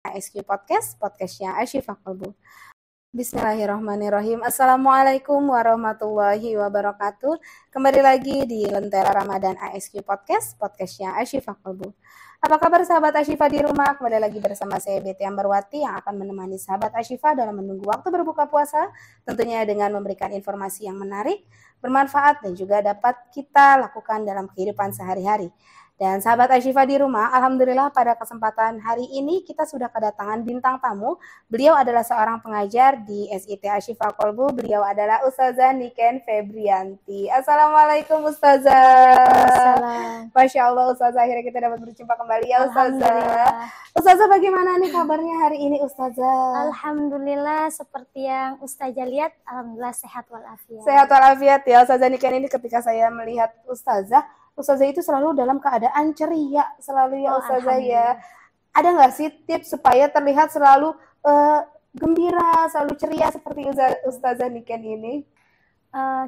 ASQ Podcast, podcastnya Asyifa Qalbu. Bismillahirrahmanirrahim. Assalamualaikum warahmatullahi wabarakatuh. Kembali lagi di Lentera Ramadan ASQ Podcast, podcastnya Asyifa Qalbu. Apa kabar sahabat Asyifa di rumah? Kembali lagi bersama saya Betty Ambarwati yang akan menemani sahabat Asyifa dalam menunggu waktu berbuka puasa, tentunya dengan memberikan informasi yang menarik, bermanfaat dan juga dapat kita lakukan dalam kehidupan sehari-hari. Dan sahabat Asyifa di rumah, alhamdulillah pada kesempatan hari ini kita sudah kedatangan bintang tamu. Beliau adalah seorang pengajar di SIT Asyifa Qalbu. Beliau adalah Ustazah Niken Febrianti. Assalamualaikum Ustazah. Assalam. Masya Allah Ustazah, akhirnya kita dapat berjumpa kembali ya Ustazah. Ustazah, bagaimana nih kabarnya hari ini Ustazah? Alhamdulillah, seperti yang Ustazah lihat, alhamdulillah sehat walafiat. Sehat walafiat ya Ustazah Niken. Ini ketika saya melihat Ustazah itu selalu dalam keadaan ceria selalu ya Ustazah ya. Ada nggak sih tips supaya terlihat selalu gembira, selalu ceria seperti Ustazah Niken ini?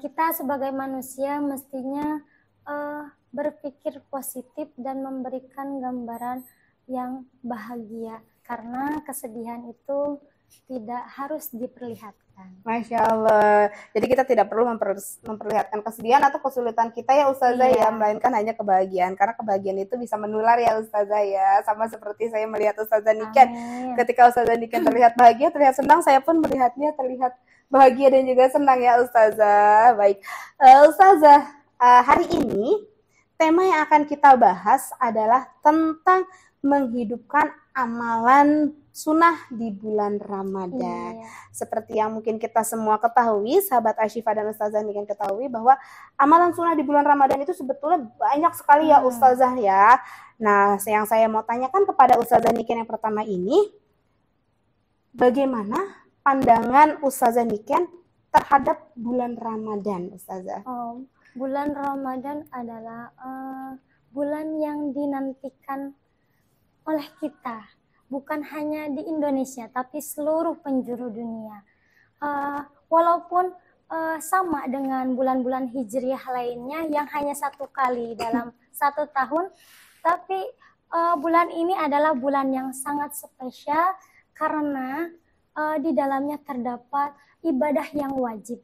Kita sebagai manusia mestinya berpikir positif dan memberikan gambaran yang bahagia, karena kesedihan itu tidak harus diperlihatkan. Masya Allah. Jadi kita tidak perlu memperlihatkan kesedihan atau kesulitan kita ya Ustazah ya, melainkan hanya kebahagiaan. Karena kebahagiaan itu bisa menular ya Ustazah ya. Sama seperti saya melihat Ustazah Niken. Ketika Ustazah Niken terlihat bahagia, terlihat senang, saya pun melihatnya terlihat bahagia dan juga senang ya Ustazah. Baik, Ustazah, hari ini tema yang akan kita bahas adalah tentang menghidupkan amalan sunnah di bulan Ramadan. Seperti yang mungkin kita semua ketahui, sahabat Asyifa dan Ustazah Niken ketahui bahwa amalan sunnah di bulan Ramadan itu sebetulnya banyak sekali ya Ustazah ya. Nah, yang saya mau tanyakan kepada Ustazah Niken yang pertama ini, bagaimana pandangan Ustazah Niken terhadap bulan Ramadan, Ustazah? Bulan Ramadan adalah bulan yang dinantikan oleh kita, bukan hanya di Indonesia tapi seluruh penjuru dunia. Walaupun sama dengan bulan-bulan hijriah lainnya yang hanya satu kali dalam satu tahun, tapi bulan ini adalah bulan yang sangat spesial karena di dalamnya terdapat ibadah yang wajib,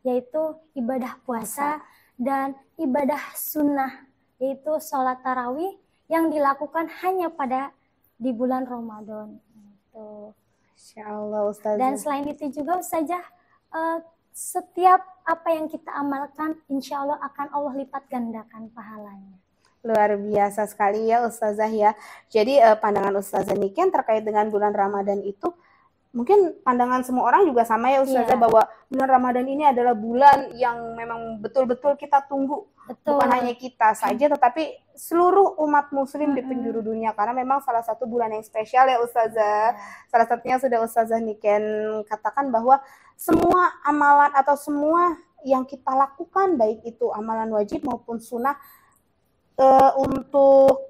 yaitu ibadah puasa dan ibadah sunnah, yaitu sholat tarawih yang dilakukan hanya di bulan Ramadan. Insya Allah Ustazah. Dan selain itu juga Ustazah, setiap apa yang kita amalkan, insya Allah akan Allah lipat gandakan pahalanya. Luar biasa sekali ya Ustazah ya. Jadi pandangan Ustazah Niken terkait dengan bulan Ramadan itu, mungkin pandangan semua orang juga sama ya Ustazah, bahwa bulan Ramadan ini adalah bulan yang memang betul-betul kita tunggu. Bukan hanya kita saja, tetapi seluruh umat muslim di penjuru dunia, karena memang salah satu bulan yang spesial ya Ustazah. Salah satunya sudah Ustazah Niken katakan bahwa semua amalan atau semua yang kita lakukan, baik itu amalan wajib maupun sunnah, untuk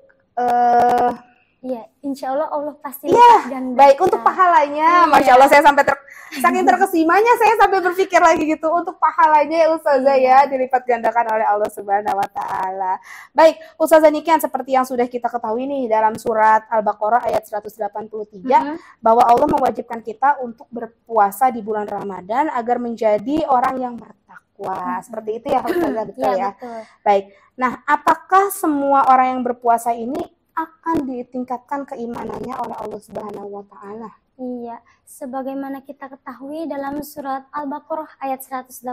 insya Allah Allah pasti gandakan. Baik, untuk pahalanya, Masya Allah, saya sampai saking terkesimanya saya sampai berpikir lagi gitu, untuk pahalanya ya Ustazah ya, dilipat gandakan oleh Allah Subhanahu wa Ta'ala. Baik, Ustazah Niken, seperti yang sudah kita ketahui nih dalam surat Al-Baqarah ayat 183, bahwa Allah mewajibkan kita untuk berpuasa di bulan Ramadan agar menjadi orang yang bertakwa. Seperti itu ya Ustazah, betul ya? Betul. Baik, nah apakah semua orang yang berpuasa ini akan ditingkatkan keimanannya oleh Allah Subhanahu wa Ta'ala? Iya, sebagaimana kita ketahui dalam surat Al-Baqarah ayat 183,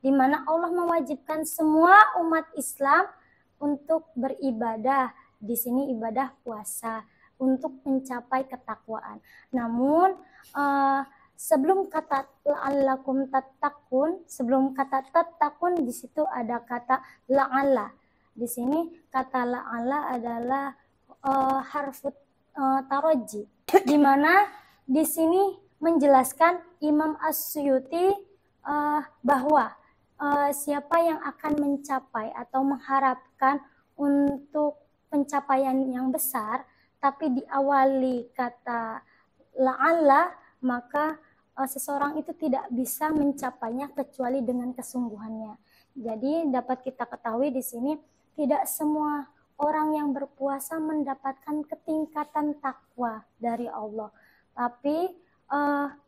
di mana Allah mewajibkan semua umat Islam untuk beribadah. Di sini ibadah puasa untuk mencapai ketakwaan. Namun sebelum kata la'allakum tattaqun, sebelum kata tattaqun di situ ada kata la'alla. Di sini kata la'alla adalah harfu taraji, di mana di sini menjelaskan Imam As-Suyuti bahwa siapa yang akan mencapai atau mengharapkan untuk pencapaian yang besar tapi diawali kata la'alla, maka seseorang itu tidak bisa mencapainya kecuali dengan kesungguhannya. Jadi dapat kita ketahui di sini tidak semua orang yang berpuasa mendapatkan ketingkatan takwa dari Allah. Tapi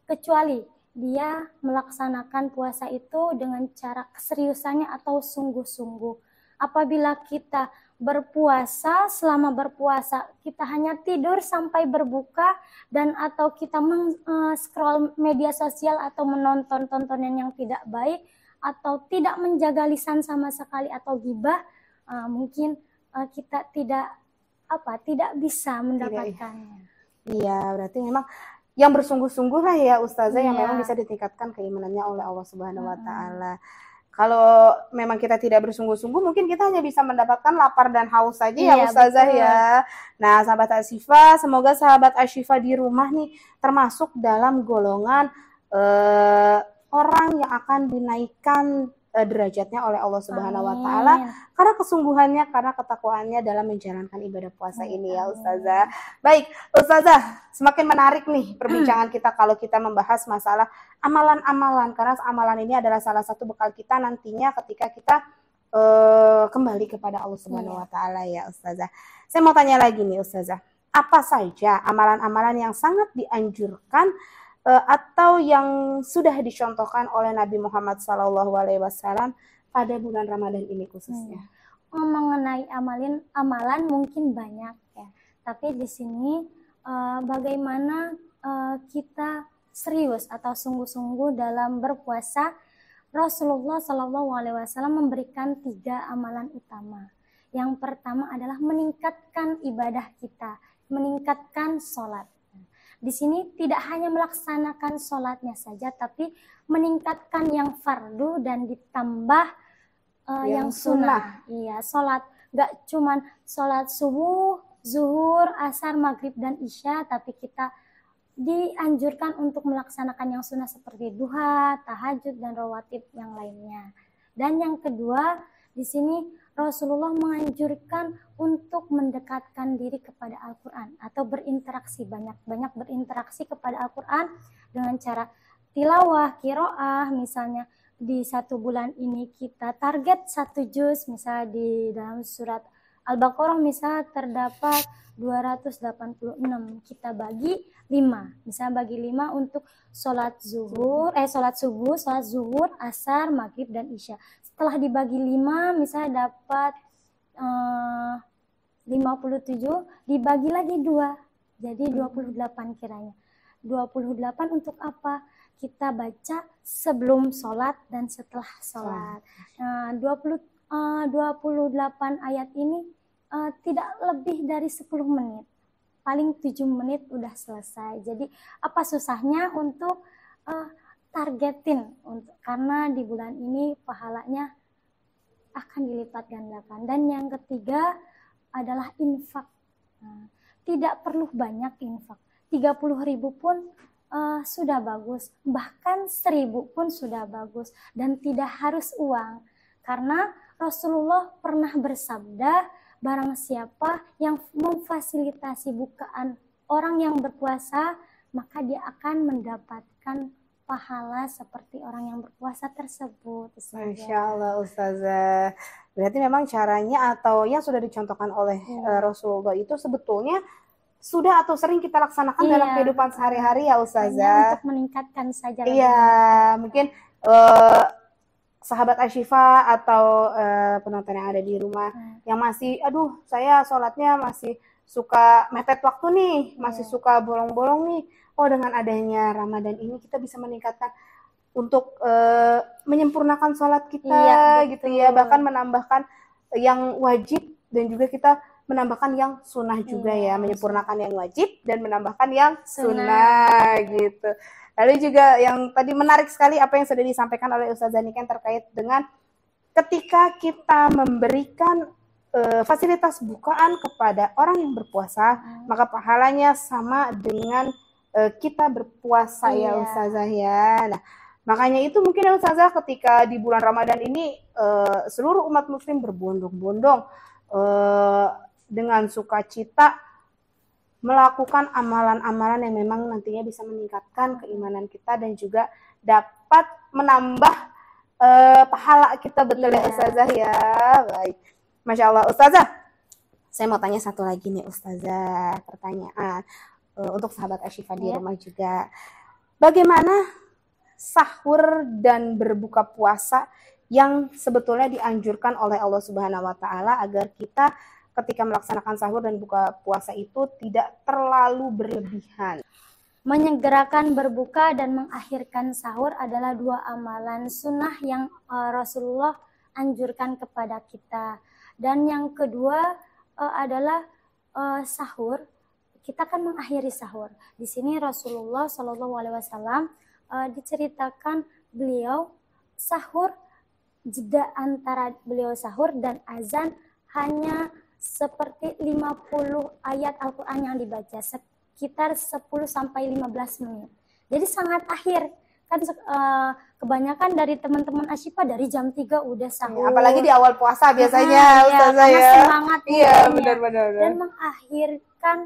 kecuali dia melaksanakan puasa itu dengan cara keseriusannya atau sungguh-sungguh. Apabila kita berpuasa, selama berpuasa kita hanya tidur sampai berbuka dan atau kita scroll media sosial atau menonton tontonan yang tidak baik atau tidak menjaga lisan sama sekali atau ghibah, mungkin kita tidak bisa mendapatkannya. Iya, berarti memang yang bersungguh-sungguh lah ya Ustazah, yang Iya. memang bisa ditingkatkan keimanannya oleh Allah Subhanahu wa taala. Kalau memang kita tidak bersungguh-sungguh, mungkin kita hanya bisa mendapatkan lapar dan haus saja ya Iya, Ustazah betul. ya. Nah, sahabat Asyifa, semoga sahabat Asyifa di rumah nih termasuk dalam golongan orang yang akan dinaikkan derajatnya oleh Allah Subhanahu wa taala Amin. karena kesungguhannya, karena ketakwaannya dalam menjalankan ibadah puasa ini ya Amin. Ustazah. Baik, Ustazah, semakin menarik nih perbincangan kita kalau kita membahas masalah amalan-amalan, karena amalan ini adalah salah satu bekal kita nantinya ketika kita kembali kepada Allah Subhanahu wa taala ya Ustazah. Saya mau tanya lagi nih Ustazah, apa saja amalan-amalan yang sangat dianjurkan atau yang sudah dicontohkan oleh Nabi Muhammad SAW pada bulan Ramadan ini khususnya? Mengenai amalan mungkin banyak ya, tapi di sini bagaimana kita serius atau sungguh-sungguh dalam berpuasa. Rasulullah SAW memberikan 3 amalan utama. Yang pertama adalah meningkatkan ibadah kita, meningkatkan sholat. Di sini tidak hanya melaksanakan sholatnya saja, tapi meningkatkan yang fardu dan ditambah yang sunnah. Iya, sholat gak cuman sholat subuh, zuhur, asar, maghrib, dan isya, tapi kita dianjurkan untuk melaksanakan yang sunnah seperti duha, tahajud, dan rawatib yang lainnya. Dan yang kedua, di sini Rasulullah menganjurkan untuk mendekatkan diri kepada Al-Quran atau berinteraksi, banyak berinteraksi kepada Al-Quran dengan cara tilawah, qiraah. Misalnya di 1 bulan ini kita target 1 juz, misalnya di dalam surat Al-Baqarah misalnya terdapat 286, kita bagi 5, misalnya bagi 5 untuk sholat subuh, sholat zuhur, asar, maghrib, dan isya. Setelah dibagi 5, misalnya dapat 57, dibagi lagi 2, jadi 28 kiranya. 28 untuk apa? Kita baca sebelum sholat dan setelah sholat. 28 ayat ini tidak lebih dari 10 menit. Paling 7 menit udah selesai. Jadi apa susahnya untuk targetin, karena di bulan ini pahalanya akan dilipat gandakan. Dan yang ketiga adalah infak. Tidak perlu banyak infak. 30.000 pun sudah bagus. Bahkan 1.000 pun sudah bagus. Dan tidak harus uang. Karena Rasulullah pernah bersabda, barang siapa yang memfasilitasi bukaan orang yang berpuasa, maka dia akan mendapatkan pahala seperti orang yang berpuasa tersebut. Masya Allah Ustazah. Berarti memang caranya atau yang sudah dicontohkan oleh Rasulullah itu sebetulnya sudah atau sering kita laksanakan dalam kehidupan sehari-hari ya Ustazah. Untuk meningkatkan saja. Iya, mungkin sahabat Asyifa atau penonton yang ada di rumah yang masih, aduh saya sholatnya masih suka mepet waktu nih, masih suka bolong-bolong nih. Oh, dengan adanya Ramadan ini kita bisa meningkatkan untuk menyempurnakan sholat kita gitu ya, bahkan menambahkan yang wajib dan juga kita menambahkan yang sunnah juga ya, menyempurnakan yang wajib dan menambahkan yang sunnah gitu. Lalu juga yang tadi menarik sekali apa yang sudah disampaikan oleh Ustazah Niken terkait dengan ketika kita memberikan fasilitas bukaan kepada orang yang berpuasa, maka pahalanya sama dengan kita berpuasa ya Ustazah ya. Nah, makanya itu mungkin ya Ustazah ketika di bulan Ramadan ini seluruh umat muslim berbondong-bondong dengan sukacita melakukan amalan-amalan yang memang nantinya bisa meningkatkan keimanan kita dan juga dapat menambah pahala kita, betul ya Ustazah ya. Baik, Masya Allah Ustazah. Saya mau tanya satu lagi nih Ustazah, pertanyaan untuk sahabat Ashifa di rumah juga. Bagaimana sahur dan berbuka puasa yang sebetulnya dianjurkan oleh Allah Subhanahu wa taala agar kita ketika melaksanakan sahur dan buka puasa itu tidak terlalu berlebihan? Menyegerakan berbuka dan mengakhirkan sahur adalah dua amalan sunnah yang Rasulullah anjurkan kepada kita. Dan yang kedua adalah sahur. Kita akan mengakhiri sahur. Di sini Rasulullah SAW diceritakan beliau sahur, jeda antara beliau sahur dan azan hanya seperti 50 ayat Al-Quran yang dibaca, sekitar 10-15 menit. Jadi sangat akhir. Kan kebanyakan dari teman-teman Ashifa dari jam 3 udah sahur. Apalagi di awal puasa biasanya Ustazah ya. Semangat benar-benar. Dan mengakhirkan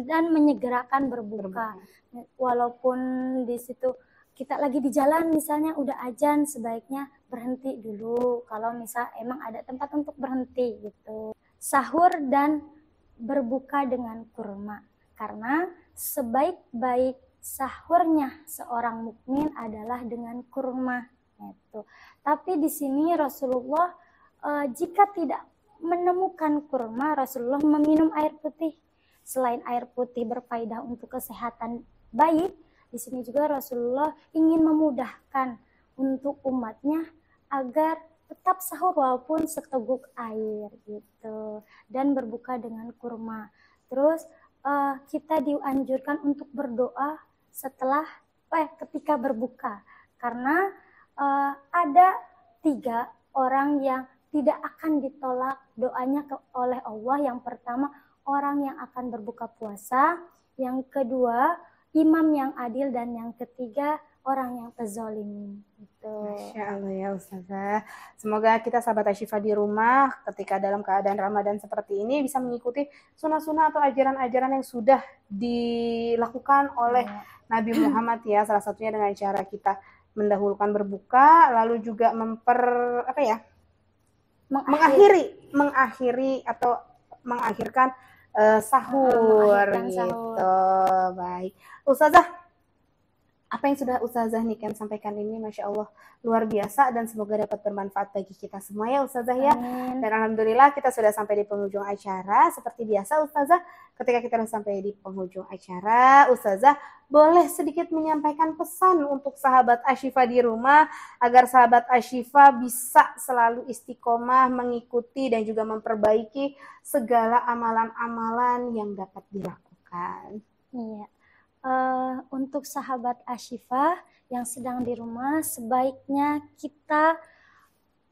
dan menyegerakan berbuka. Walaupun di situ kita lagi di jalan misalnya udah azan, sebaiknya berhenti dulu kalau misal emang ada tempat untuk berhenti gitu. Sahur dan berbuka dengan kurma, karena sebaik-baik sahurnya seorang mukmin adalah dengan kurma gitu. Tapi di sini Rasulullah jika tidak menemukan kurma, Rasulullah meminum air putih. Selain air putih berfaedah untuk kesehatan bayi, di sini juga Rasulullah ingin memudahkan untuk umatnya agar tetap sahur walaupun seteguk air gitu, dan berbuka dengan kurma. Terus kita dianjurkan untuk berdoa setelah ketika berbuka, karena ada 3 orang yang tidak akan ditolak doanya oleh Allah. Yang pertama, orang yang akan berbuka puasa. Yang kedua, imam yang adil. Dan yang ketiga, orang yang terzalimi. Gitu. Masya Allah ya Ustazah. Semoga kita sahabat Ashifa di rumah ketika dalam keadaan Ramadan seperti ini bisa mengikuti sunnah-sunnah atau ajaran-ajaran yang sudah dilakukan oleh Nabi Muhammad ya. Salah satunya dengan cara kita mendahulukan berbuka, lalu juga mengakhirkan sahur gitu. Baik. Ustazah, apa yang sudah Ustazah Niken sampaikan ini Masya Allah luar biasa dan semoga dapat bermanfaat bagi kita semua ya Ustazah ya. Dan alhamdulillah kita sudah sampai di penghujung acara. Seperti biasa Ustazah, ketika kita sudah sampai di penghujung acara, Ustazah boleh sedikit menyampaikan pesan untuk sahabat Ashifa di rumah agar sahabat Ashifa bisa selalu istiqomah mengikuti dan juga memperbaiki segala amalan-amalan yang dapat dilakukan. Iya. Untuk sahabat Ashifa yang sedang di rumah, sebaiknya kita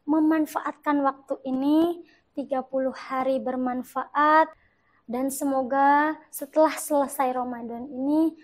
memanfaatkan waktu ini, 30 hari bermanfaat, dan semoga setelah selesai Ramadan ini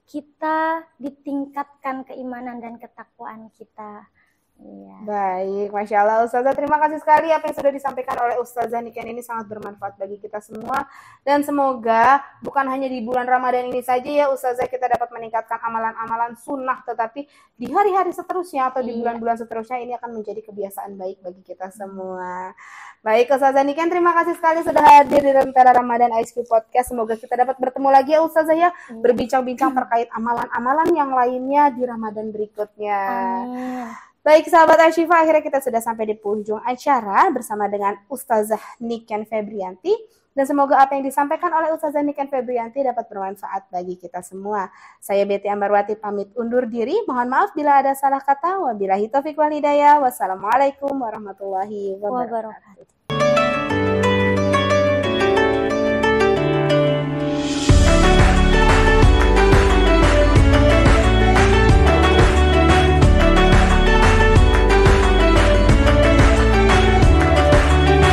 kita ditingkatkan keimanan dan ketakwaan kita. Iya. Baik, Masya Allah Ustazah, terima kasih sekali apa yang sudah disampaikan oleh Ustazah Niken ini sangat bermanfaat bagi kita semua. Dan semoga bukan hanya di bulan Ramadan ini saja ya Ustazah kita dapat meningkatkan amalan-amalan sunnah, tetapi di hari-hari seterusnya atau di bulan-bulan seterusnya ini akan menjadi kebiasaan baik bagi kita semua. Baik Ustazah Niken, terima kasih sekali sudah hadir di Lentera Ramadan ISQ Podcast. Semoga kita dapat bertemu lagi ya Ustazah ya, berbincang-bincang terkait amalan-amalan yang lainnya di Ramadan berikutnya. Baik sahabat Ashifa, akhirnya kita sudah sampai di penghujung acara bersama dengan Ustazah Niken Febrianti. Dan semoga apa yang disampaikan oleh Ustazah Niken Febrianti dapat bermanfaat bagi kita semua. Saya Betty Ambarwati pamit undur diri. Mohon maaf bila ada salah kata. Wabillahi taufiq wal hidayah. Wassalamualaikum warahmatullahi wabarakatuh.